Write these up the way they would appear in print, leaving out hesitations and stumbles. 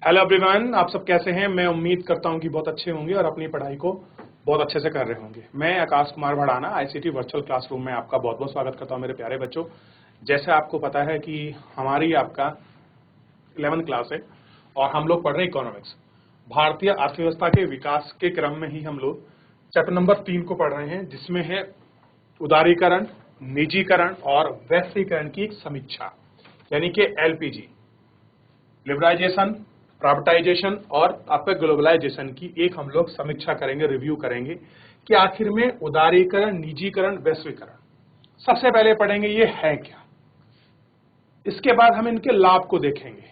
Hello everyone, आप सब कैसे हैं। मैं उम्मीद करता हूं कि बहुत अच्छे होंगे और अपनी पढ़ाई को बहुत अच्छे से कर रहे होंगे। मैं Akash Kumar Bhadana ICT virtual classroom में आपका बहुत बहुत स्वागत करता हूं मेरे प्यारे बच्चों। जैसे आपको पता है कि हमारी आपका 11th क्लास है और हम लोग पढ़ रहे हैं इकोनॉमिक्स। भारतीय अर्थव्यवस्था के विकास के क्रम में ही हम लोग चैप्टर नंबर 3 को पढ़ रहे हैं, जिसमें है उदारीकरण, निजीकरण और वैश्वीकरण की एक समीक्षा, यानी कि एलपीजी, लिबराइजेशन, प्राइवेटाइजेशन और आपका ग्लोबलाइजेशन की एक हम लोग समीक्षा करेंगे, रिव्यू करेंगे कि आखिर में उदारीकरण, निजीकरण, वैश्वीकरण सबसे पहले पढ़ेंगे ये है क्या। इसके बाद हम इनके लाभ को देखेंगे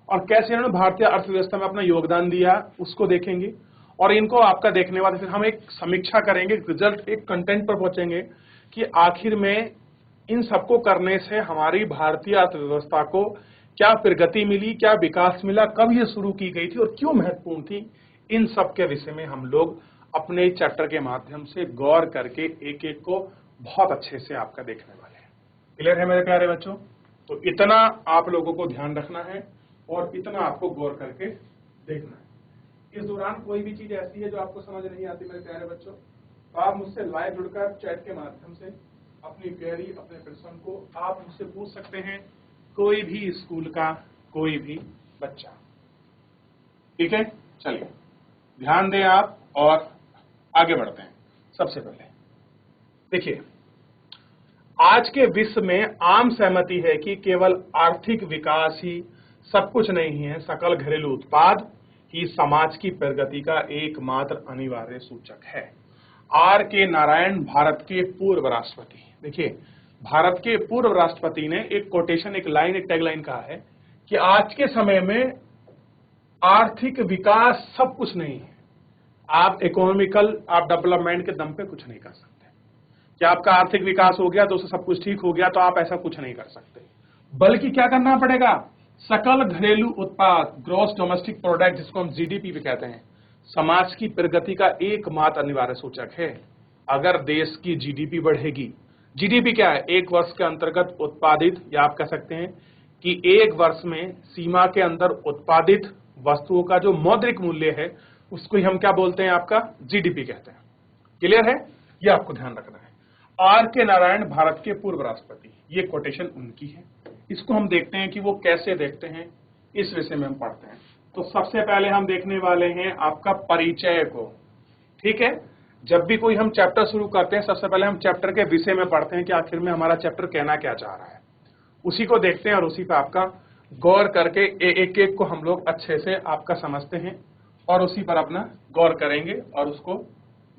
और कैसे इन्होंने भारतीय अर्थव्यवस्था में अपना योगदान दिया उसको देखेंगे, और इनको आपका देखने बाद फिर हम एक समीक्षा करेंगे, रिजल्ट, एक कंटेंट पर पहुंचेंगे कि आखिर में इन सबको करने से हमारी भारतीय अर्थव्यवस्था को क्या प्रगति मिली, क्या विकास मिला, कब ये शुरू की गई थी और क्यों महत्वपूर्ण थी। इन सब के विषय में हम लोग अपने चैप्टर के माध्यम से गौर करके एक एक को बहुत अच्छे से आपका देखने वाले हैं। क्लियर है मेरे प्यारे बच्चों? तो इतना आप लोगों को ध्यान रखना है और इतना आपको गौर करके देखना है। इस दौरान कोई भी चीज ऐसी है जो आपको समझ नहीं आती मेरे प्यारे बच्चों, तो आप मुझसे लाइव जुड़कर चैट के माध्यम से अपनी क्वेरी, अपने प्रश्न को आप मुझसे पूछ सकते हैं। कोई भी स्कूल का कोई भी बच्चा, ठीक है। चलिए ध्यान दें आप और आगे बढ़ते हैं। सबसे पहले देखिए, आज के विश्व में आम सहमति है कि केवल आर्थिक विकास ही सब कुछ नहीं है। सकल घरेलू उत्पाद ही समाज की प्रगति का एकमात्र अनिवार्य सूचक है। आर के नारायण, भारत के पूर्व राष्ट्रपति। देखिए, भारत के पूर्व राष्ट्रपति ने एक कोटेशन, एक लाइन, एक टैगलाइन कहा है कि आज के समय में आर्थिक विकास सब कुछ नहीं है। आप इकोनॉमिकल, आप डेवलपमेंट के दम पे कुछ नहीं कर सकते। क्या आपका आर्थिक विकास हो गया तो उससे सब कुछ ठीक हो गया, तो आप ऐसा कुछ नहीं कर सकते। बल्कि क्या करना पड़ेगा, सकल घरेलू उत्पाद, ग्रॉस डोमेस्टिक प्रोडक्ट, जिसको हम जीडीपी भी कहते हैं, समाज की प्रगति का एकमात्र अनिवार्य सूचक है। अगर देश की जीडीपी बढ़ेगी, जीडीपी क्या है, एक वर्ष के अंतर्गत उत्पादित, या आप कह सकते हैं कि एक वर्ष में सीमा के अंदर उत्पादित वस्तुओं का जो मौद्रिक मूल्य है उसको ही हम क्या बोलते हैं, आपका जीडीपी कहते हैं। क्लियर है? ये आपको ध्यान रखना है। आर के नारायण, भारत के पूर्व राष्ट्रपति, ये कोटेशन उनकी है। इसको हम देखते हैं कि वो कैसे देखते हैं, इस विषय में हम पढ़ते हैं। तो सबसे पहले हम देखने वाले हैं आपका परिचय को, ठीक है। जब भी कोई हम चैप्टर शुरू करते हैं, सबसे पहले हम चैप्टर के विषय में पढ़ते हैं कि आखिर में हमारा चैप्टर कहना क्या चाह रहा है, उसी को देखते हैं और उसी पर आपका गौर करके एक एक को हम लोग अच्छे से आपका समझते हैं और उसी पर अपना गौर करेंगे और उसको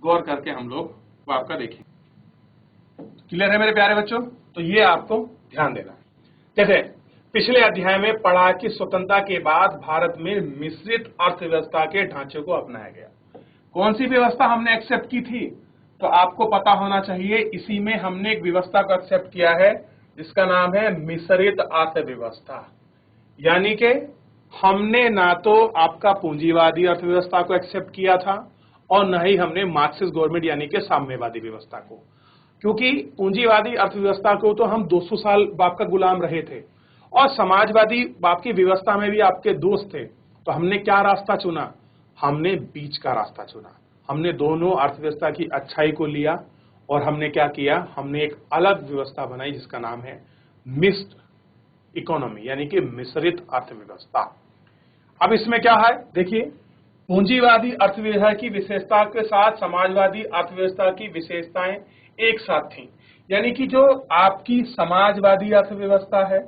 गौर करके हम लोग वो आपका देखेंगे। क्लियर है मेरे प्यारे बच्चों? तो ये आपको ध्यान देना है। जैसे पिछले अध्याय में पढ़ा कि स्वतंत्रता के बाद भारत में मिश्रित अर्थव्यवस्था के ढांचे को अपनाया गया। कौन सी व्यवस्था हमने एक्सेप्ट की थी? तो आपको पता होना चाहिए, इसी में हमने एक व्यवस्था को एक्सेप्ट किया है जिसका नाम है मिश्रित अर्थव्यवस्था। यानी कि हमने ना तो आपका पूंजीवादी अर्थव्यवस्था को एक्सेप्ट किया था और न ही हमने मार्क्सिस्ट गवर्नमेंट यानी कि साम्यवादी व्यवस्था को, क्योंकि पूंजीवादी अर्थव्यवस्था को तो हम 200 साल बाप का गुलाम रहे थे और समाजवादी बाप की व्यवस्था में भी आपके दोस्त थे। तो हमने क्या रास्ता चुना? हमने बीच का रास्ता चुना। हमने दोनों अर्थव्यवस्था की अच्छाई को लिया और हमने क्या किया, हमने एक अलग व्यवस्था बनाई जिसका नाम है मिक्स्ड इकोनॉमी, यानी कि मिश्रित अर्थव्यवस्था। अब इसमें क्या है, देखिए, पूंजीवादी अर्थव्यवस्था की विशेषता के साथ समाजवादी अर्थव्यवस्था की विशेषताएं एक साथ थी। यानी कि जो आपकी समाजवादी अर्थव्यवस्था है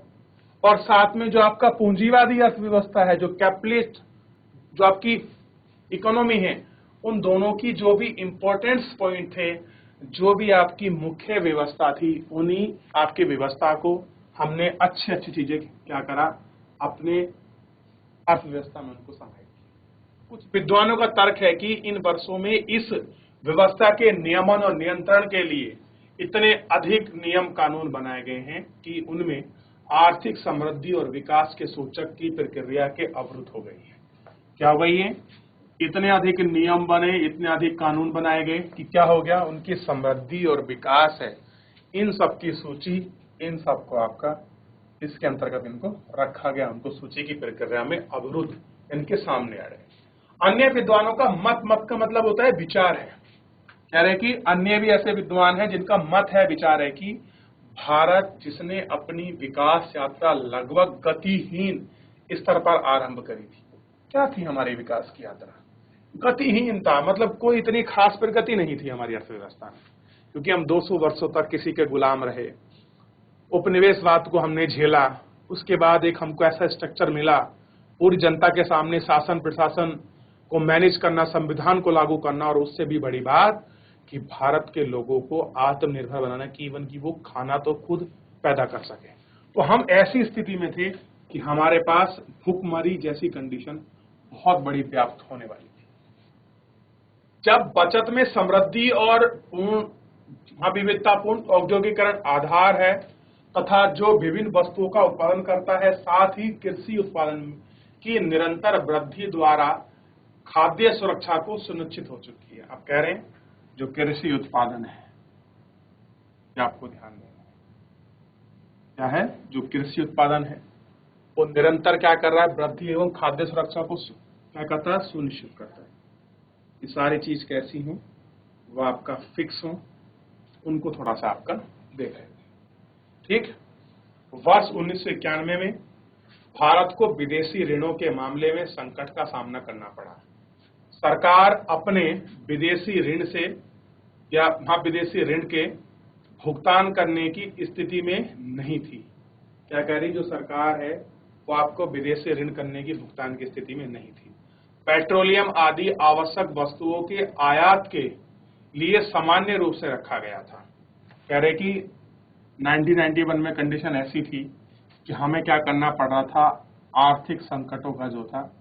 और साथ में जो आपका पूंजीवादी अर्थव्यवस्था है, जो कैपिटलिस्ट जो आपकी इकोनॉमी है, उन दोनों की जो भी इंपॉर्टेंस पॉइंट थे, जो भी आपकी मुख्य व्यवस्था थी, उन्हीं आपकी व्यवस्था को हमने अच्छी अच्छी चीजें क्या करा, अपने अर्थव्यवस्था में उनको समाहित किया। कुछ विद्वानों का तर्क है कि इन वर्षों में इस व्यवस्था के नियमन और नियंत्रण के लिए इतने अधिक नियम कानून बनाए गए हैं कि उनमें आर्थिक समृद्धि और विकास के सूचक की प्रक्रिया के अवरुद्ध हो गई है। क्या हो गई है? इतने अधिक नियम बने, इतने अधिक कानून बनाए गए कि क्या हो गया, उनकी समृद्धि और विकास है, इन सब की सूची, इन सबको आपका इसके अंतर्गत इनको रखा गया, उनको सूची की प्रक्रिया में अवरुद्ध यानी कि सामने आ रहे हैं। अन्य विद्वानों का मत का मतलब होता है विचार है। कह रहे हैं कि अन्य भी ऐसे विद्वान हैं जिनका मत है, विचार है कि भारत जिसने अपनी विकास यात्रा लगभग गतिहीन स्तर पर आरंभ करी थी। क्या थी हमारी विकास की यात्रा? गतिहीन था, मतलब कोई इतनी खास प्रगति नहीं थी हमारी अर्थव्यवस्था में, क्योंकि हम 200 वर्षों तक किसी के गुलाम रहे, उपनिवेशवाद को हमने झेला, उसके बाद एक हमको ऐसा स्ट्रक्चर मिला, पूरी जनता के सामने शासन प्रशासन को मैनेज करना, संविधान को लागू करना, और उससे भी बड़ी बात कि भारत के लोगों को आत्मनिर्भर बनाना, कि इवन कि वो खाना तो खुद पैदा कर सके। तो हम ऐसी स्थिति में थे कि हमारे पास भूखमरी जैसी कंडीशन बहुत बड़ी व्याप्त होने वाली थी। जब बचत में समृद्धि और विविधतापूर्ण औद्योगिकरण आधार है तथा जो विभिन्न वस्तुओं का उत्पादन करता है, साथ ही कृषि उत्पादन की निरंतर वृद्धि द्वारा खाद्य सुरक्षा को सुनिश्चित हो चुकी है। आप कह रहे हैं जो कृषि उत्पादन है, क्या आपको ध्यान देना है, क्या है जो कृषि उत्पादन है वो निरंतर क्या कर रहा है, वृद्धि एवं खाद्य सुरक्षा को क्या करता है, सुनिश्चित करता है। ये सारी चीज कैसी हो, वो आपका फिक्स हो, उनको थोड़ा सा आपका देख लेते हैं। ठीक, वर्ष 1991 में भारत को विदेशी ऋणों के मामले में संकट का सामना करना पड़ा। सरकार अपने विदेशी ऋण से या विदेशी ऋण के भुगतान करने की स्थिति में नहीं थी। क्या कह रही जो सरकार है वो आपको विदेशी ऋण करने की भुगतान की स्थिति में नहीं थी। पेट्रोलियम आदि आवश्यक वस्तुओं के आयात के लिए सामान्य रूप से रखा गया था। कह रहे कि 1991 में कंडीशन ऐसी थी कि हमें क्या करना पड़ रहा था, आर्थिक संकटों का जो था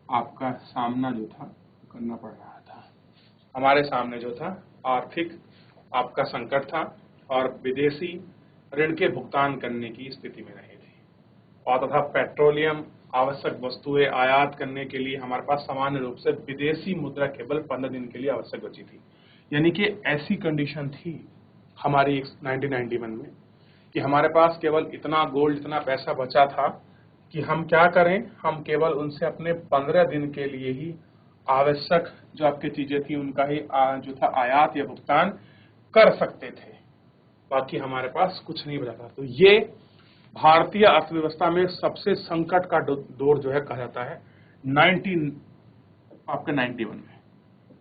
आपका सामना जो था करना पड़ रहा था। हमारे सामने जो था आर्थिक आपका संकट था और विदेशी ऋण के भुगतान करने की स्थिति में नहीं थी, और तथा पेट्रोलियम आवश्यक वस्तुएं आयात करने के लिए हमारे पास सामान्य रूप से विदेशी मुद्रा केवल 15 दिन के लिए आवश्यक बची थी। यानी कि ऐसी कंडीशन थी हमारी 1991 में कि हमारे पास केवल इतना गोल्ड, इतना पैसा बचा था कि हम क्या करें, हम केवल उनसे अपने 15 दिन के लिए ही आवश्यक जो आपकी चीजें थी उनका ही जो था आयात या भुगतान कर सकते थे, बाकी हमारे पास कुछ नहीं बचा था। तो ये भारतीय अर्थव्यवस्था में सबसे संकट का दौर जो है कहा जाता है 91 में।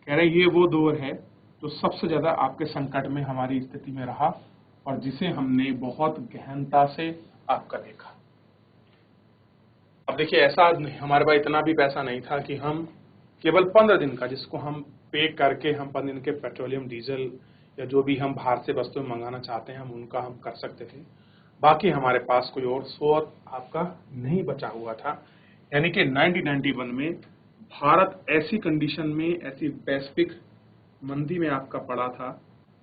कह रहे ये वो दौर है जो सबसे ज्यादा आपके संकट में हमारी स्थिति में रहा और जिसे हमने बहुत गहनता से आपका देखा। अब देखिए ऐसा हमारे पास इतना भी पैसा नहीं था कि हम केवल 15 दिन का, जिसको हम पे करके हम 15 दिन के पेट्रोलियम, डीजल या जो भी हम बाहर से वस्तुएं मंगाना चाहते हैं हम उनका हम कर सकते थे। बाकी हमारे पास कोई और सोर्स आपका नहीं बचा हुआ था। यानी कि 1991 में भारत ऐसी कंडीशन में, ऐसी वैश्विक मंदी में आपका पड़ा था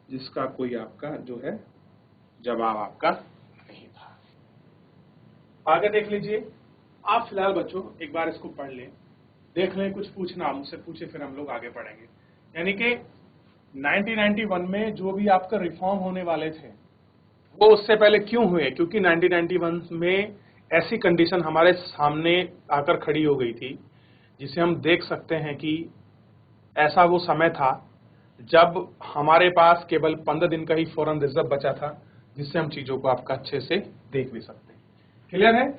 जिसका कोई आपका जो है जवाब आपका नहीं था। आगे देख लीजिए आप। फिलहाल बच्चों एक बार इसको पढ़ लें, देख लें, कुछ पूछना मुझसे पूछे, फिर हम लोग आगे पढ़ेंगे। यानी कि 1991 में जो भी आपका रिफॉर्म होने वाले थे वो उससे पहले क्यों हुए, क्योंकि 1991 में ऐसी कंडीशन हमारे सामने आकर खड़ी हो गई थी जिसे हम देख सकते हैं कि ऐसा वो समय था जब हमारे पास केवल 15 दिन का ही फॉरेन रिजर्व बचा था, जिससे हम चीजों को आपका अच्छे से देख भी सकते हैं। क्लियर है?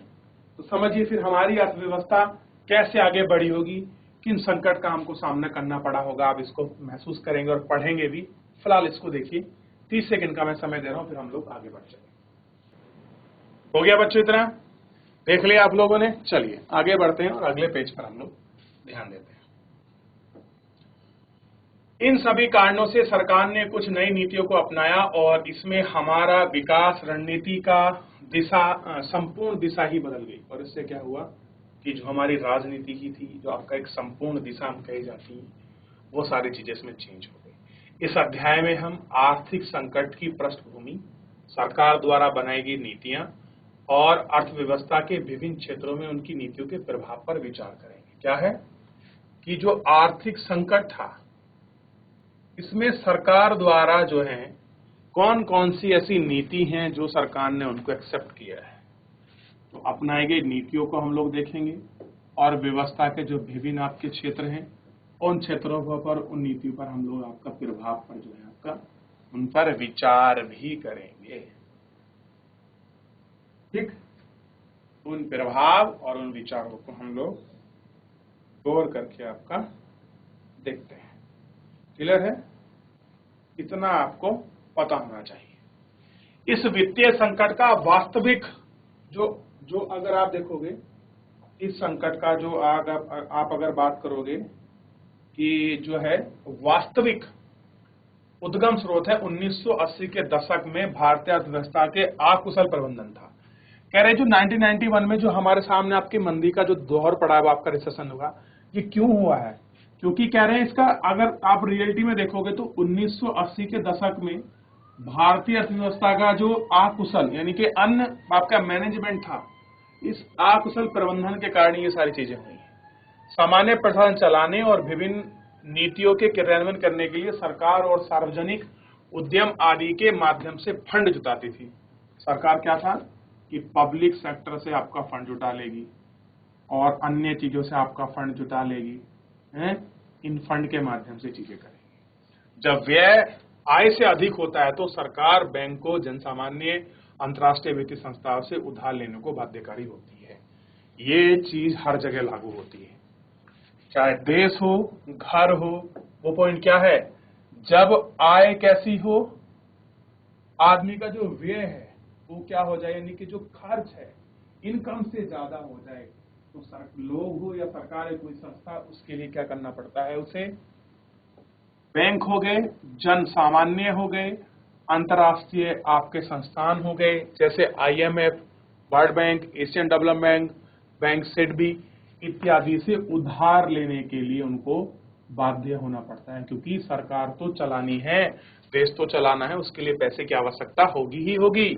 तो समझिए फिर हमारी अर्थव्यवस्था कैसे आगे बढ़ी होगी, किन संकट का हमको सामना करना पड़ा होगा, आप इसको महसूस करेंगे और पढ़ेंगे भी। फिलहाल इसको देखिए, 30 सेकंड का मैं समय दे रहा हूं, फिर हम लोग आगे बढ़ चलेंगे। हो गया बच्चों? इतना देख लिया आप लोगों ने? चलिए आगे बढ़ते हैं और अगले पेज पर हम लोग ध्यान देते हैं। इन सभी कारणों से सरकार ने कुछ नई नीतियों को अपनाया और इसमें हमारा विकास रणनीति का दिशा, संपूर्ण दिशा ही बदल गई। और इससे क्या हुआ कि जो हमारी राजनीति की थी, जो आपका एक संपूर्ण दिशा हम कही जाती, वो सारी चीजें इसमें चेंज हो गई। इस अध्याय में हम आर्थिक संकट की पृष्ठभूमि, सरकार द्वारा बनाई गई नीतियां और अर्थव्यवस्था के विभिन्न क्षेत्रों में उनकी नीतियों के प्रभाव पर विचार करेंगे। क्या है कि जो आर्थिक संकट था इसमें सरकार द्वारा जो है कौन कौन सी ऐसी नीति हैं जो सरकार ने उनको एक्सेप्ट किया है, तो अपनाई गई नीतियों को हम लोग देखेंगे। और व्यवस्था के जो विभिन्न आपके क्षेत्र हैं, उन क्षेत्रों पर, उन नीतियों पर हम लोग आपका प्रभाव पर जो है आपका उन पर विचार भी करेंगे। ठीक, उन प्रभाव और उन विचारों को हम लोग गौर करके आपका देखते हैं। क्लियर है? इतना आपको पता होना चाहिए। इस वित्तीय संकट का वास्तविक जो अगर आप देखोगे, इस संकट का जो आप अगर बात करोगे कि जो है वास्तविक उद्गम स्रोत है 1980 के दशक में भारतीय अर्थव्यवस्था के अकुशल प्रबंधन था। कह रहे जो 1991 में जो हमारे सामने आपकी मंदी का जो दौर पड़ा है, आपका रिसेशन हुआ, ये क्यों हुआ है? क्योंकि कह रहे हैं इसका अगर आप रियलिटी में देखोगे तो 1980 के दशक में भारतीय अर्थव्यवस्था का जो अकुशल यानी कि अन्य आपका मैनेजमेंट था, इस अकुशल प्रबंधन के कारण ये सारी चीजें हुई। सामान्य प्रशासन चलाने और विभिन्न नीतियों के क्रियान्वयन करने के लिए सरकार और सार्वजनिक उद्यम आदि के माध्यम से फंड जुटाती थी। सरकार क्या था कि पब्लिक सेक्टर से आपका फंड जुटा लेगी और अन्य चीजों से आपका फंड जुटा लेगी, इन फंड के माध्यम से चीजें करेगी। जब व्यय आय से अधिक होता है तो सरकार बैंकों, जनसामान्य, अंतर्राष्ट्रीय वित्तीय संस्थाओं से उधार लेने को बाध्यकारी होती है। ये चीज हर जगह लागू होती है, चाहे देश हो, घर हो। वो पॉइंट क्या है? जब आय कैसी हो, आदमी का जो व्यय है वो क्या हो जाए, यानी कि जो खर्च है इनकम से ज्यादा हो जाए, तो लोग हो या सरकार है, कोई संस्था, उसके लिए क्या करना पड़ता है उसे? बैंक हो गए, जन सामान्य हो गए, अंतर्राष्ट्रीय आपके संस्थान हो गए जैसे IMF, world bank, Asian development bank, SIDBI इत्यादि से उधार लेने के लिए उनको बाध्य होना पड़ता है, क्योंकि सरकार तो चलानी है, देश तो चलाना है, उसके लिए पैसे की आवश्यकता होगी ही होगी।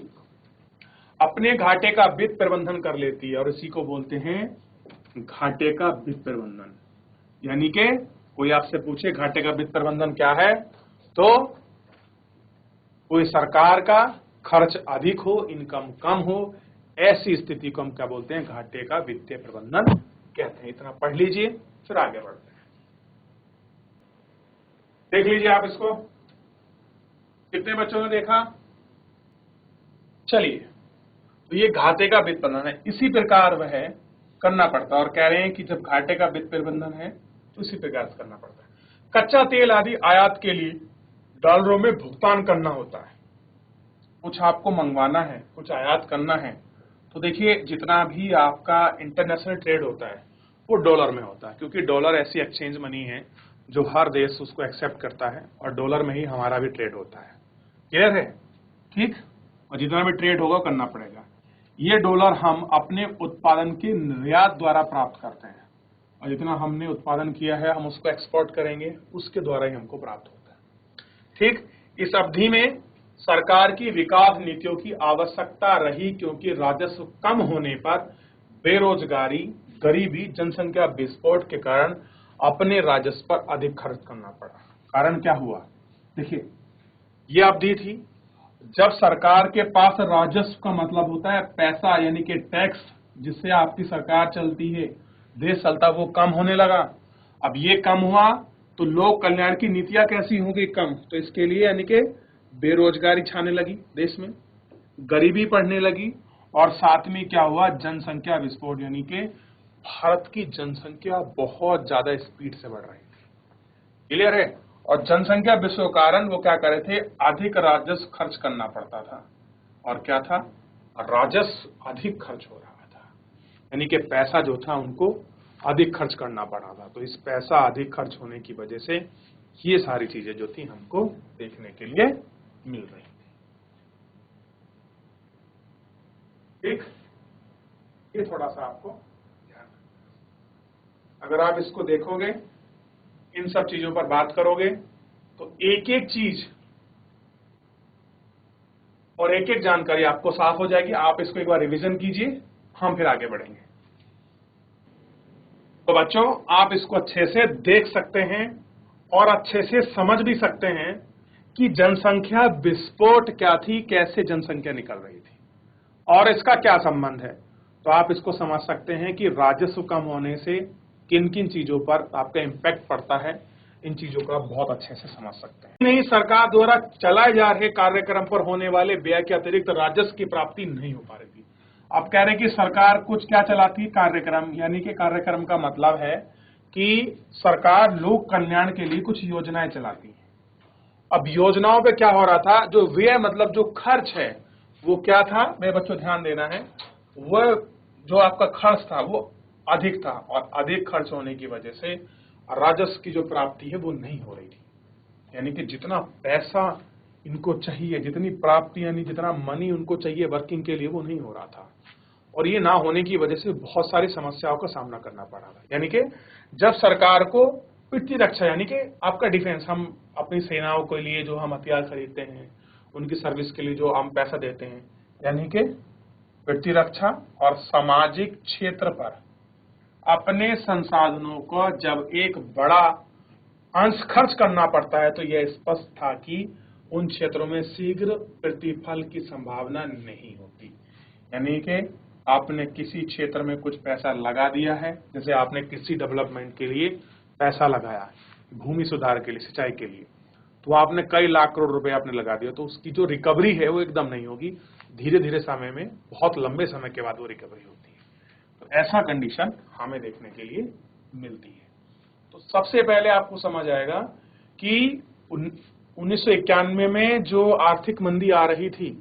अपने घाटे का वित्त प्रबंधन कर लेती है और इसी को बोलते हैं घाटे का वित्त प्रबंधन। यानी कि कोई आपसे पूछे घाटे का वित्त प्रबंधन क्या है, तो कोई सरकार का खर्च अधिक हो, इनकम कम हो, ऐसी स्थिति को हम क्या बोलते हैं? घाटे का वित्तीय प्रबंधन कहते हैं। इतना पढ़ लीजिए, फिर आगे बढ़ते हैं। देख लीजिए आप इसको, कितने बच्चों ने देखा? चलिए, तो ये घाटे का वित्त प्रबंधन है, इसी प्रकार वह करना पड़ता है। और कह रहे हैं कि जब घाटे का वित्त प्रबंधन है तो इसी प्रकार से करना पड़ता है। कच्चा तेल आदि आयात के लिए डॉलरों में भुगतान करना होता है। कुछ आपको मंगवाना है, कुछ आयात करना है, तो देखिए जितना भी आपका इंटरनेशनल ट्रेड होता है वो डॉलर में होता है, क्योंकि डॉलर ऐसी एक्सचेंज मनी है जो हर देश उसको एक्सेप्ट करता है और डॉलर में ही हमारा भी ट्रेड होता है। क्लियर है? ठीक, और जितना भी ट्रेड होगा करना पड़ेगा। ये डॉलर हम अपने उत्पादन के निर्यात द्वारा प्राप्त करते हैं, और जितना हमने उत्पादन किया है हम उसको एक्सपोर्ट करेंगे, उसके द्वारा ही हमको प्राप्त होता है। ठीक, इस अवधि में सरकार की विकास नीतियों की आवश्यकता रही, क्योंकि राजस्व कम होने पर बेरोजगारी, गरीबी, जनसंख्या विस्फोट के कारण अपने राजस्व पर अधिक खर्च करना पड़ा। कारण क्या हुआ? देखिए, यह अवधि थी जब सरकार के पास राजस्व का मतलब होता है पैसा, यानी कि टैक्स, जिससे आपकी सरकार चलती है, देश चलता, वो कम होने लगा। अब ये कम हुआ तो लोक कल्याण की नीतियां कैसी होंगी? कम। तो इसके लिए यानी कि बेरोजगारी छाने लगी देश में, गरीबी बढ़ने लगी, और साथ में क्या हुआ? जनसंख्या विस्फोट, यानी कि भारत की जनसंख्या बहुत ज्यादा स्पीड से बढ़ रही थी। क्लियर है? और जनसंख्या विस्फोट के कारण वो क्या कर रहे थे? अधिक राजस्व खर्च करना पड़ता था। और क्या था? राजस्व अधिक खर्च हो रहा था, यानी कि पैसा जो था उनको अधिक खर्च करना पड़ा था। तो इस पैसा अधिक खर्च होने की वजह से ये सारी चीजें जो थी हमको देखने के लिए मिल रही थी। ठीक, ये थोड़ा सा आपको ध्यान रखना। अगर आप इसको देखोगे, इन सब चीजों पर बात करोगे, तो एक एक चीज और एक एक जानकारी आपको साफ हो जाएगी। आप इसको एक बार रिवीजन कीजिए, हम फिर आगे बढ़ेंगे। तो बच्चों, आप इसको अच्छे से देख सकते हैं और अच्छे से समझ भी सकते हैं कि जनसंख्या विस्फोट क्या थी, कैसे जनसंख्या निकल रही थी और इसका क्या संबंध है। तो आप इसको समझ सकते हैं कि राजस्व कम होने से किन किन चीजों पर आपका इम्पैक्ट पड़ता है। इन चीजों को आप बहुत अच्छे से समझ सकते हैं। नहीं, सरकार द्वारा चलाए जा रहे कार्यक्रम पर होने वाले व्यय के अतिरिक्त राजस्व की प्राप्ति नहीं हो पा रही थी। आप कह रहे हैं कि सरकार कुछ क्या चलाती है, कार्यक्रम, यानी कि कार्यक्रम का मतलब है कि सरकार लोक कल्याण के लिए कुछ योजनाएं चलाती है। अब योजनाओं पे क्या हो रहा था, जो व्यय मतलब जो खर्च है वो क्या था, मेरे बच्चों ध्यान देना है, वह जो आपका खर्च था वो अधिक था, और अधिक खर्च होने की वजह से राजस्व की जो प्राप्ति है वो नहीं हो रही थी। यानी कि जितना पैसा इनको चाहिए, जितनी प्राप्ति यानी जितना मनी उनको चाहिए वर्किंग के लिए, वो नहीं हो रहा था, और ये ना होने की वजह से बहुत सारी समस्याओं का सामना करना पड़ रहा था। यानी कि जब सरकार को वित्तीय रक्षा, यानी कि आपका डिफेंस, हम अपनी सेनाओं के लिए जो हम हथियार खरीदते हैं, उनकी सर्विस के लिए जो हम पैसा देते हैं, यानी कि वित्तीय रक्षा और सामाजिक क्षेत्र पर अपने संसाधनों को जब एक बड़ा अंश खर्च करना पड़ता है, तो यह स्पष्ट था कि उन क्षेत्रों में शीघ्र प्रतिफल की संभावना नहीं होती। यानी कि आपने किसी क्षेत्र में कुछ पैसा लगा दिया है, जैसे आपने कृषि डेवलपमेंट के लिए पैसा लगाया, भूमि सुधार के लिए, सिंचाई के लिए, तो आपने कई लाख करोड़ रुपए आपने लगा दिया, तो उसकी जो रिकवरी है वो एकदम नहीं होगी, धीरे धीरे समय में, बहुत लंबे समय के बाद वो रिकवरी होती है। तो ऐसा कंडीशन हमें देखने के लिए मिलती है। तो सबसे पहले आपको समझ आएगा कि 1991 में जो आर्थिक मंदी आ रही थी,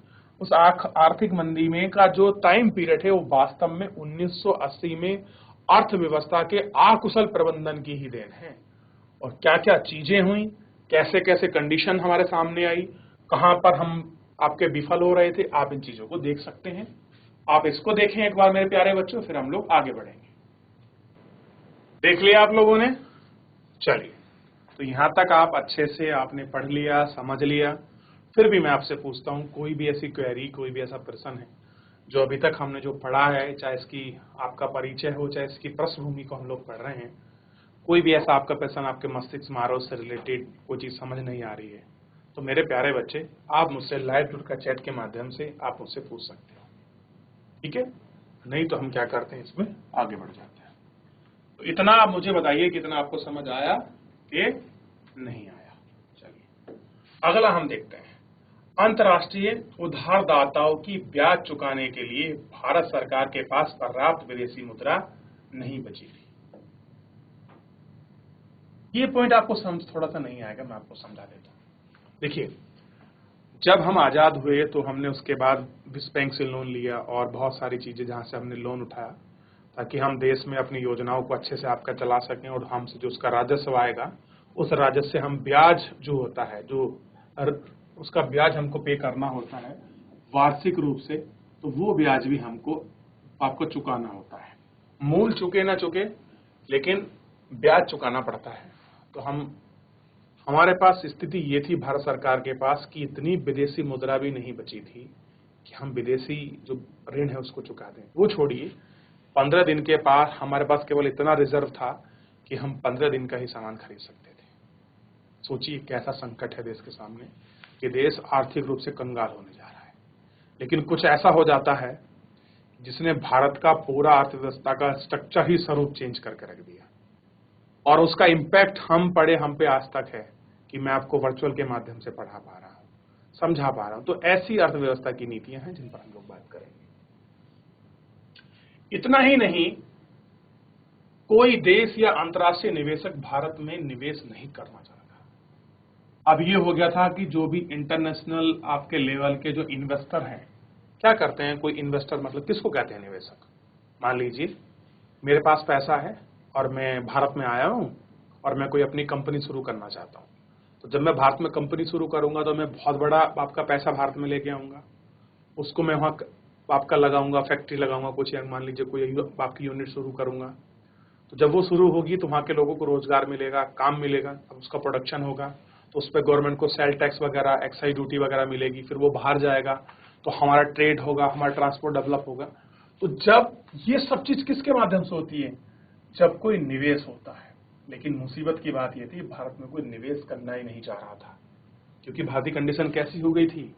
उस आर्थिक मंदी में का जो टाइम पीरियड है वो वास्तव में 1980 में अर्थव्यवस्था के अकुशल प्रबंधन की ही देन है। और क्या क्या चीजें हुई, कैसे कैसे कंडीशन हमारे सामने आई, कहां पर हम आपके विफल हो रहे थे, आप इन चीजों को देख सकते हैं। आप इसको देखें एक बार मेरे प्यारे बच्चों, फिर हम लोग आगे बढ़ेंगे। देख लिया आप लोगों ने? चलिए, तो यहां तक आप अच्छे से आपने पढ़ लिया, समझ लिया। फिर भी मैं आपसे पूछता हूं, कोई भी ऐसी क्वेरी, कोई भी ऐसा प्रश्न है जो अभी तक हमने जो पढ़ा है, चाहे इसकी आपका परिचय हो, चाहे इसकी पृष्ठभूमि को हम लोग पढ़ रहे हैं, कोई भी ऐसा आपका प्रश्न आपके मस्तिष्क मारो से रिलेटेड कोई चीज समझ नहीं आ रही है, तो मेरे प्यारे बच्चे, आप मुझसे लाइव जुड़ कर चैट के माध्यम से आप मुझसे पूछ सकते हो, ठीक है? नहीं तो हम क्या करते हैं, इसमें आगे बढ़ जाते हैं। तो इतना आप मुझे बताइए, कितना आपको समझ आया कि नहीं आया। चलिए, अगला हम देखते हैं। अंतर्राष्ट्रीय उधारदाताओं की ब्याज चुकाने के लिए भारत सरकार के पास पर्याप्त विदेशी मुद्रा नहीं बची थी। ये पॉइंट आपको समझ थोड़ा सा नहीं आएगा, मैं आपको समझा देता हूं। देखिए, जब हम आजाद हुए तो हमने उसके बाद विश्व बैंक से लोन लिया और बहुत सारी चीजें जहां से हमने लोन उठाया ताकि हम देश में अपनी योजनाओं को अच्छे से आपका चला सकें, और हमसे जो उसका राजस्व आएगा, उस राजस्व से हम ब्याज जो होता है, जो उसका ब्याज हमको पे करना होता है वार्षिक रूप से, तो वो ब्याज भी हमको आपको चुकाना होता है। मूल चुके ना चुके, लेकिन ब्याज चुकाना पड़ता है। तो हमारे पास स्थिति ये थी भारत सरकार के पास कि इतनी विदेशी मुद्रा भी नहीं बची थी कि हम विदेशी जो ऋण है उसको चुका दें। वो छोड़िए, 15 दिन के पास हमारे पास केवल इतना रिजर्व था कि हम 15 दिन का ही सामान खरीद सकते थे। सोचिए कैसा संकट है देश के सामने, कि देश आर्थिक रूप से कंगाल होने जा रहा है। लेकिन कुछ ऐसा हो जाता है जिसने भारत का पूरा अर्थव्यवस्था का स्ट्रक्चर ही स्वरूप चेंज करके रख दिया, और उसका इम्पैक्ट हम पे आज तक है कि मैं आपको वर्चुअल के माध्यम से पढ़ा पा रहा हूं, समझा पा रहा हूं। तो ऐसी अर्थव्यवस्था की नीतियां हैं जिन पर हम लोग बात करेंगे। इतना ही नहीं, कोई देश या अंतर्राष्ट्रीय निवेशक भारत में निवेश नहीं करना चाहता। अब ये हो गया था कि जो भी इंटरनेशनल आपके लेवल के जो इन्वेस्टर हैं, क्या करते हैं, कोई इन्वेस्टर मतलब किसको कहते हैं, निवेशक। मान लीजिए मेरे पास पैसा है और मैं भारत में आया हूं और मैं कोई अपनी कंपनी शुरू करना चाहता हूं। तो जब मैं भारत में कंपनी शुरू करूंगा तो मैं बहुत बड़ा आपका पैसा भारत में लेके आऊंगा, उसको मैं वहां आपका लगाऊंगा, फैक्ट्री लगाऊंगा, कुछ मान लीजिए कोई आपकी यूनिट शुरू करूंगा। तो जब वो शुरू होगी तो वहां के लोगों को रोजगार मिलेगा, काम मिलेगा, अब उसका प्रोडक्शन होगा, तो उस पर गवर्नमेंट को सेल टैक्स वगैरह, एक्साइज ड्यूटी वगैरह मिलेगी, फिर वो बाहर जाएगा, तो हमारा ट्रेड होगा, हमारा ट्रांसपोर्ट डेवलप होगा। तो जब ये सब चीज किसके माध्यम से होती है, जब कोई निवेश होता है। लेकिन मुसीबत की बात यह थी, भारत में कोई निवेश करना ही नहीं चाह रहा था, क्योंकि भारतीय कंडीशन कैसी हो गई थी,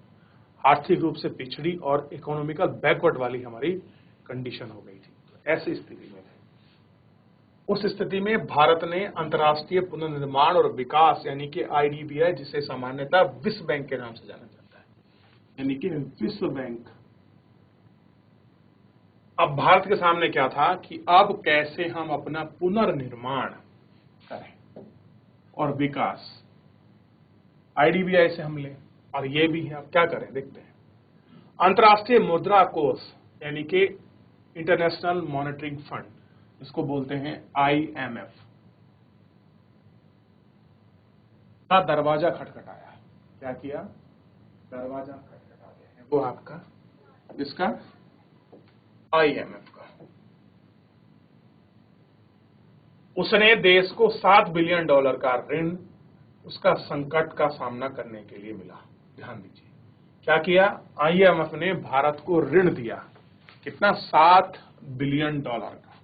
आर्थिक रूप से पिछड़ी और इकोनॉमिकल बैकवर्ड वाली हमारी कंडीशन हो गई थी। तो ऐसी स्थिति में थे। उस स्थिति में भारत ने अंतर्राष्ट्रीय पुनर्निर्माण और विकास यानी कि IDBI, जिसे सामान्यतः विश्व बैंक के नाम से जाना जाता है, यानी कि विश्व बैंक। अब भारत के सामने क्या था कि अब कैसे हम अपना पुनर्निर्माण करें और विकास IDBI से हम लें, और ये भी है। अब क्या करें देखते हैं। अंतर्राष्ट्रीय मुद्रा कोष यानी कि इंटरनेशनल मॉनेटरी फंड, इसको बोलते हैं IMF, का दरवाजा खटखटाया। क्या किया? दरवाजा खटखटा दिया। वो आपका इसका IMF का। उसने देश को $7 बिलियन का ऋण उसका संकट का सामना करने के लिए मिला। ध्यान दीजिए क्या किया? IMF ने भारत को ऋण दिया। कितना? $7 बिलियन का।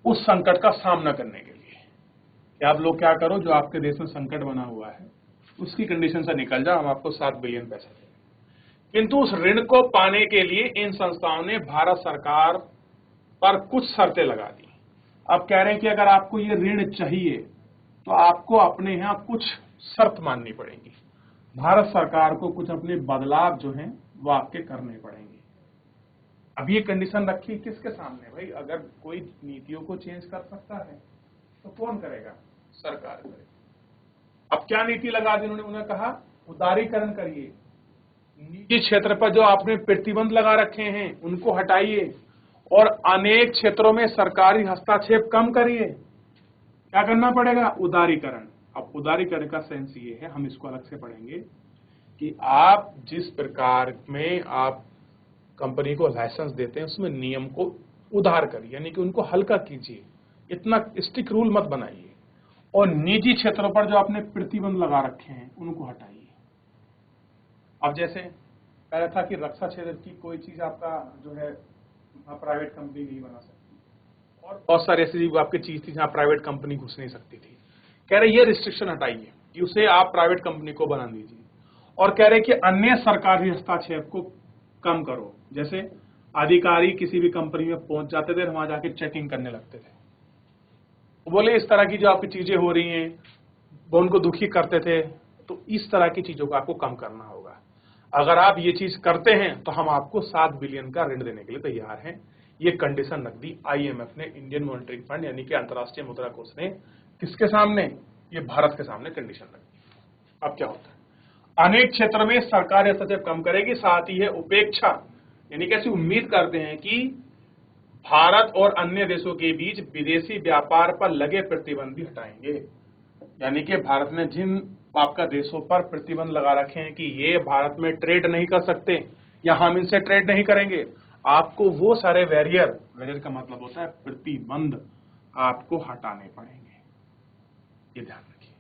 उस संकट का सामना करने के लिए कि आप लोग क्या करो, जो आपके देश में संकट बना हुआ है उसकी कंडीशन से निकल जाओ, हम आपको 7 बिलियन पैसा देंगे। किंतु उस ऋण को पाने के लिए इन संस्थाओं ने भारत सरकार पर कुछ शर्तें लगा दी। अब कह रहे हैं कि अगर आपको ये ऋण चाहिए तो आपको अपने यहाँ कुछ शर्त माननी पड़ेगी। भारत सरकार को कुछ अपने बदलाव जो हैं वो आपके करने पड़ेंगे। अब ये कंडीशन रखी किसके सामने? भाई अगर कोई नीतियों को चेंज कर सकता है तो कौन करेगा? सरकार करेगी। अब क्या नीति लगा दी उन्होंने? उन्होंने कहा उदारीकरण करिए, निजी क्षेत्र पर जो आपने प्रतिबंध लगा रखे हैं उनको हटाइए और अनेक क्षेत्रों में सरकारी हस्तक्षेप कम करिए। क्या करना पड़ेगा? उदारीकरण। अब उदारीकरण का सेंस ये है, हम इसको अलग से पढ़ेंगे, कि आप जिस प्रकार में आप कंपनी को लाइसेंस देते हैं उसमें नियम को उधार करिए, यानी कि उनको हल्का कीजिए, इतना स्ट्रिक्ट रूल मत बनाइए, और निजी क्षेत्रों पर जो आपने प्रतिबंध लगा रखे हैं उनको हटाइए। अब जैसे कह रहा था कि रक्षा क्षेत्र की कोई चीज आपका जो है प्राइवेट कंपनी नहीं बना सकती, और बहुत सारी ऐसी आपकी चीज थी जहां प्राइवेट कंपनी घुस नहीं सकती थी। कह रहे ये रिस्ट्रिक्शन हटाइए, उसे आप प्राइवेट कंपनी को बना दीजिए, और कह रहे कि अन्य सरकारी हस्तक्षेप को कम करो। जैसे अधिकारी किसी भी कंपनी में पहुंच जाते थे, वहां जाके चेकिंग करने लगते थे, बोले इस तरह की जो आपकी चीजें हो रही हैं वो उनको दुखी करते थे, तो इस तरह की चीजों को आपको कम करना होगा। अगर आप ये चीज करते हैं तो हम आपको 7 बिलियन का ऋण देने के लिए तैयार हैं। ये कंडीशन रख दी IMF ने, इंडियन मॉनेटरी फंड यानी कि अंतर्राष्ट्रीय मुद्रा कोष ने। किसके सामने? ये भारत के सामने कंडीशन रख दी। अब क्या होता है? अनेक क्षेत्र में सरकार हस्तक्षेप कम करेगी, साथ ही है उपेक्षा, यानी कैसी उम्मीद करते हैं कि भारत और अन्य देशों के बीच विदेशी व्यापार पर लगे प्रतिबंध भी हटाएंगे। यानी कि भारत ने जिन आपका देशों पर प्रतिबंध लगा रखे हैं कि ये भारत में ट्रेड नहीं कर सकते या हम इनसे ट्रेड नहीं करेंगे, आपको वो सारे बैरियर का मतलब होता है प्रतिबंध, आपको हटाने पड़ेंगे। ये ध्यान रखिए।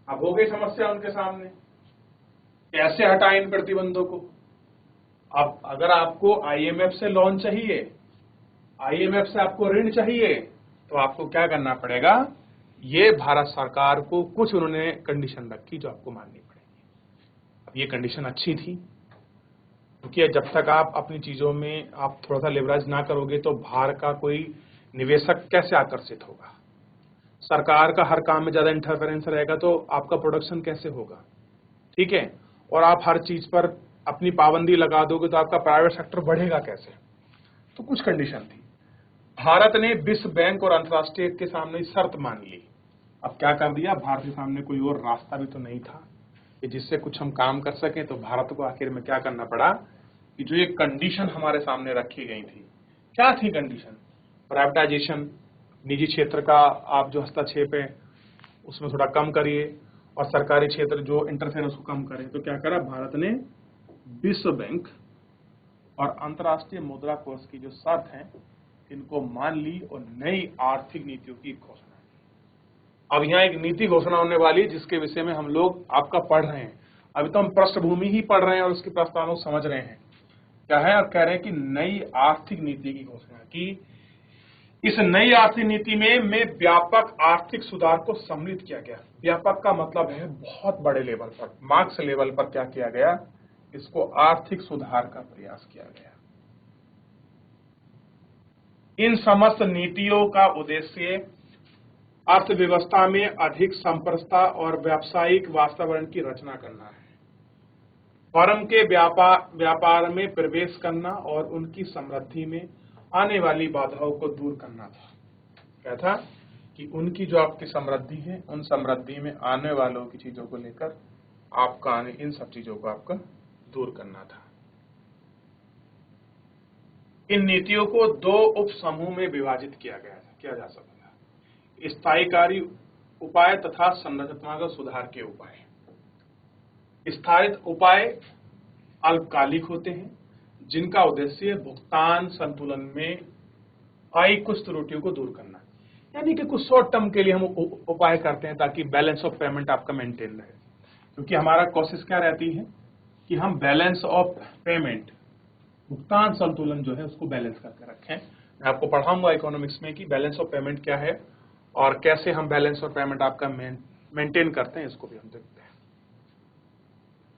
अब हो गई समस्या उनके सामने, कैसे हटाएं इन प्रतिबंधों को। अब अगर आपको IMF से लोन चाहिए, IMF से आपको ऋण चाहिए, तो आपको क्या करना पड़ेगा? ये भारत सरकार को कुछ उन्होंने कंडीशन रखी जो आपको माननी पड़ेगी। अब ये कंडीशन अच्छी थी, क्योंकि जब तक आप अपनी चीजों में आप थोड़ा सा लेवरेज ना करोगे तो बाहर का कोई निवेशक कैसे आकर्षित होगा? सरकार का हर काम में ज्यादा इंटरफेरेंस रहेगा तो आपका प्रोडक्शन कैसे होगा? ठीक है, और आप हर चीज पर अपनी पाबंदी लगा दोगे तो आपका प्राइवेट सेक्टर बढ़ेगा कैसे? तो कुछ कंडीशन थी। भारत ने विश्व बैंक और अंतर्राष्ट्रीय के सामने शर्त मान ली। अब क्या कर दिया? भारत के सामने कोई और रास्ता भी तो नहीं था कि जिससे कुछ हम काम कर सकें, तो भारत को आखिर में क्या करना पड़ा कि जो ये कंडीशन हमारे सामने रखी गई थी, क्या थी कंडीशन? प्राइवेटाइजेशन, निजी क्षेत्र का आप जो हस्तक्षेप है उसमें थोड़ा कम करिए, और सरकारी क्षेत्र जो इंटरफेरेंस को कम करे। तो क्या करा भारत ने? विश्व बैंक और अंतर्राष्ट्रीय मुद्रा कोष की जो शर्त है इनको मान ली और नई आर्थिक नीतियों की घोषणा की। अब यहाँ एक नीति घोषणा होने वाली जिसके विषय में हम लोग आपका पढ़ रहे हैं। अभी तो हम पृष्ठभूमि ही पढ़ रहे हैं और उसके प्रस्तावों को समझ रहे हैं क्या है, और कह रहे हैं कि नई आर्थिक नीति की घोषणा की, इस नई आर्थिक नीति में व्यापक आर्थिक सुधार को सम्मिलित किया गया। व्यापक का मतलब है बहुत बड़े लेवल पर, मार्क्स लेवल पर क्या किया गया, इसको आर्थिक सुधार का प्रयास किया गया। इन समस्त नीतियों का उद्देश्य अर्थव्यवस्था में अधिक समरसता और व्यावसायिक वातावरण की रचना करना है, फर्म के व्यापार में प्रवेश करना और उनकी समृद्धि में आने वाली बाधाओं को दूर करना था। क्या था कि उनकी जो आपकी समृद्धि है, उन समृद्धि में आने वालों की चीजों को लेकर आपका इन सब चीजों को आपका दूर करना था। इन नीतियों को दो उप समूह में विभाजित किया जा सकता है, स्थायीकारी उपाय तथा संरचनात्मक सुधार के उपाय। स्थायी उपाय अल्पकालिक होते हैं, जिनका उद्देश्य भुगतान संतुलन में आई कुछ त्रुटियों को दूर करना, यानी कि कुछ शॉर्ट टर्म के लिए हम उपाय करते हैं ताकि बैलेंस ऑफ पेमेंट आपका मेंटेन रहे। क्योंकि हमारा कोशिश क्या रहती है कि हम बैलेंस ऑफ पेमेंट, भुगतान संतुलन जो है उसको बैलेंस करके रखें। मैं आपको पढ़ाऊंगा इकोनॉमिक्स में कि बैलेंस ऑफ पेमेंट क्या है और कैसे हम बैलेंस ऑफ पेमेंट आपका मेंटेन करते हैं, इसको भी हम देखते हैं।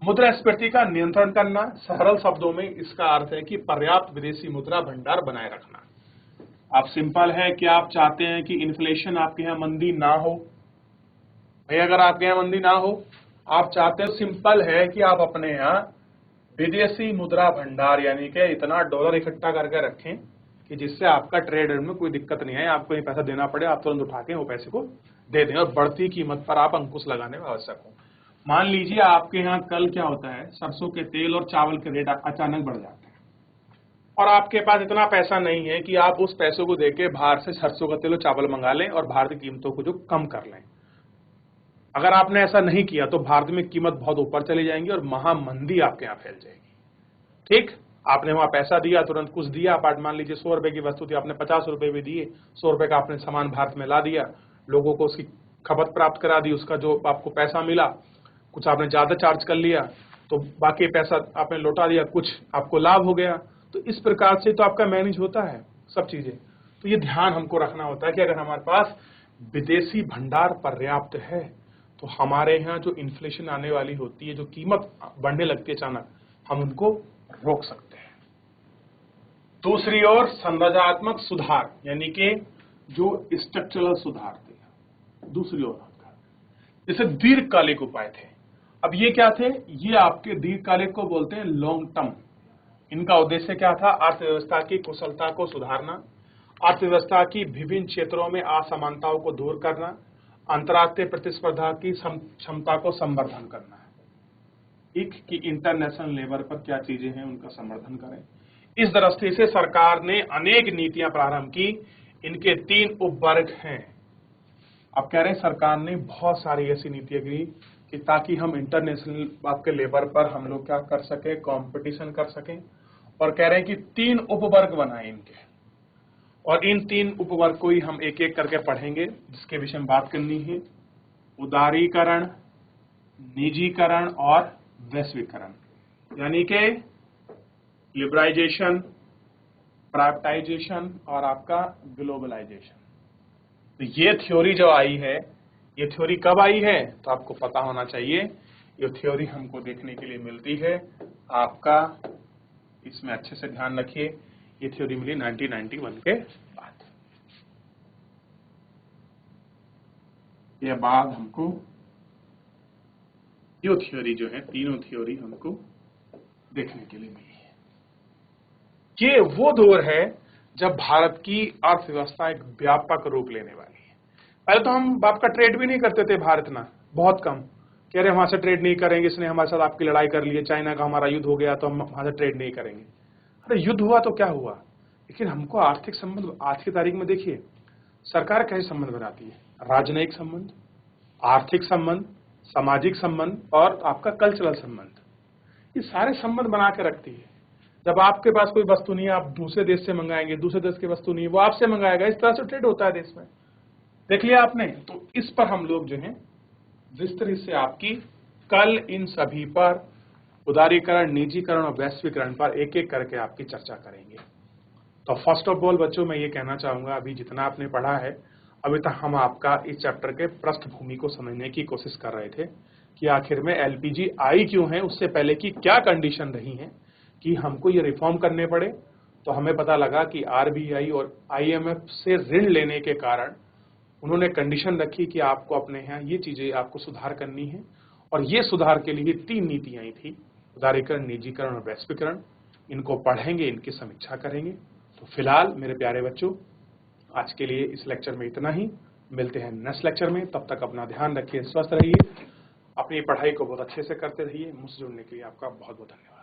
मुद्रास्फीति का नियंत्रण करना, सरल शब्दों में इसका अर्थ है कि पर्याप्त विदेशी मुद्रा भंडार बनाए रखना। आप सिंपल है कि आप चाहते हैं कि इन्फ्लेशन आपके यहाँ मंदी ना हो। भाई अगर आपके यहाँ मंदी ना हो, आप चाहते हो, सिंपल है कि आप अपने यहाँ विदेशी मुद्रा भंडार यानी कि इतना डॉलर इकट्ठा करके रखें कि जिससे आपका ट्रेड में कोई दिक्कत नहीं है, आपको ये पैसा देना पड़े, आप तुरंत उठा के वो पैसे को दे दें और बढ़ती कीमत पर आप अंकुश लगाने में आवश्यक हो। मान लीजिए आपके यहाँ कल क्या होता है, सरसों के तेल और चावल के रेट अचानक बढ़ जाते हैं और आपके पास इतना पैसा नहीं है कि आप उस पैसों को देके बाहर से सरसों का तेल और चावल मंगा लें और भारत की कीमतों को जो कम कर लें। अगर आपने ऐसा नहीं किया तो भारत में कीमत बहुत ऊपर चली जाएंगी और महामंदी आपके यहाँ फैल जाएगी। ठीक, आपने वहां पैसा दिया, तुरंत कुछ दिया, आप मान लीजिए 100 रुपए की वस्तु थी, आपने 50 रुपए भी दिए, 100 रुपए का आपने सामान भारत में ला दिया, लोगों को उसकी खपत प्राप्त करा दी, उसका जो आपको पैसा मिला, कुछ आपने ज्यादा चार्ज कर लिया तो बाकी पैसा आपने लौटा दिया, कुछ आपको लाभ हो गया। तो इस प्रकार से तो आपका मैनेज होता है सब चीजें। तो ये ध्यान हमको रखना होता है कि अगर हमारे पास विदेशी भंडार पर्याप्त है तो हमारे यहाँ जो इन्फ्लेशन आने वाली होती है, जो कीमत बढ़ने लगती है अचानक, हम उनको रोक सकते हैं। दूसरी ओर संरचनात्मक सुधार यानी कि जो स्ट्रक्चरल सुधार थे, दूसरी ओर जैसे दीर्घकालिक उपाय थे। अब ये क्या थे, ये आपके दीर्घकालिक को बोलते हैं लॉन्ग टर्म। इनका उद्देश्य क्या था, अर्थव्यवस्था की कुशलता को सुधारना, अर्थव्यवस्था की विभिन्न क्षेत्रों में असमानताओं को दूर करना, अंतर्राष्ट्रीय प्रतिस्पर्धा की क्षमता को संवर्धन करना है। ठीक कि इंटरनेशनल लेवल पर क्या चीजें हैं उनका संवर्धन करें। इस दृष्टि से सरकार ने अनेक नीतियां प्रारंभ की। इनके 3 उपवर्ग हैं। अब कह रहे हैं सरकार ने बहुत सारी ऐसी नीतियां की कि ताकि हम इंटरनेशनल आपके लेवल पर हम लोग क्या कर सके, कंपटीशन कर सकें। और कह रहे हैं कि 3 उपवर्ग बनाए इनके, और इन 3 उपवर्ग को ही हम एक एक करके पढ़ेंगे, जिसके विषय में बात करनी है। उदारीकरण, निजीकरण और वैश्वीकरण, यानी कि लिबराइजेशन, प्राइवेटाइजेशन और आपका ग्लोबलाइजेशन। तो ये थ्योरी जो आई है, ये थ्योरी कब आई है तो आपको पता होना चाहिए। ये थ्योरी हमको देखने के लिए मिलती है आपका, इसमें अच्छे से ध्यान रखिए, ये थ्योरी मिली 1991 के बाद। ये बाद हमको ये थ्योरी जो है, तीनों थ्योरी हमको देखने के लिए मिली है। ये वो दौर है जब भारत की अर्थव्यवस्था एक व्यापक रूप लेने वाली है। पहले तो हम बाप का ट्रेड भी नहीं करते थे भारत ना, बहुत कम। कह रहे हमारे से ट्रेड नहीं करेंगे, इसने हमारे साथ आपकी लड़ाई कर ली है, चाइना का हमारा युद्ध हो गया तो हम हमारे ट्रेड नहीं करेंगे। अरे युद्ध हुआ तो क्या हुआ, लेकिन हमको आर्थिक संबंध आज की तारीख में देखिए सरकार कैसे संबंध बनाती है, राजनयिक संबंध, आर्थिक संबंध, सामाजिक संबंध और आपका कल्चरल संबंध, ये सारे संबंध बना के रखती है। जब आपके पास कोई वस्तु नहीं है, आप दूसरे देश से मंगाएंगे, दूसरे देश की वस्तु नहीं है, वो आपसे मंगाएगा। इस तरह से ट्रेड होता है देश में, देख लिया आपने। तो इस पर हम लोग जो है विस्तृत से आपकी कल इन सभी पर, उदारीकरण, निजीकरण और वैश्वीकरण पर एक एक करके आपकी चर्चा करेंगे। तो फर्स्ट ऑफ ऑल बच्चों मैं ये कहना चाहूंगा, अभी जितना आपने पढ़ा है अभी तक हम आपका इस चैप्टर के पृष्ठभूमि को समझने की कोशिश कर रहे थे कि आखिर में एलपीजी आई क्यों है, उससे पहले की क्या कंडीशन रही है कि हमको ये रिफॉर्म करने पड़े। तो हमें पता लगा कि आरबीआई और आईएमएफ से ऋण लेने के कारण उन्होंने कंडीशन रखी कि आपको अपने यहाँ ये चीजें आपको सुधार करनी है, और ये सुधार के लिए 3 नीतियां आई थी, उदारीकरण, निजीकरण और वैश्वीकरण। इनको पढ़ेंगे, इनकी समीक्षा करेंगे। तो फिलहाल मेरे प्यारे बच्चों, आज के लिए इस लेक्चर में इतना ही। मिलते हैं नेक्स्ट लेक्चर में, तब तक अपना ध्यान रखिए, स्वस्थ रहिए, अपनी पढ़ाई को बहुत अच्छे से करते रहिए। मुझसे जुड़ने के लिए आपका बहुत बहुत धन्यवाद।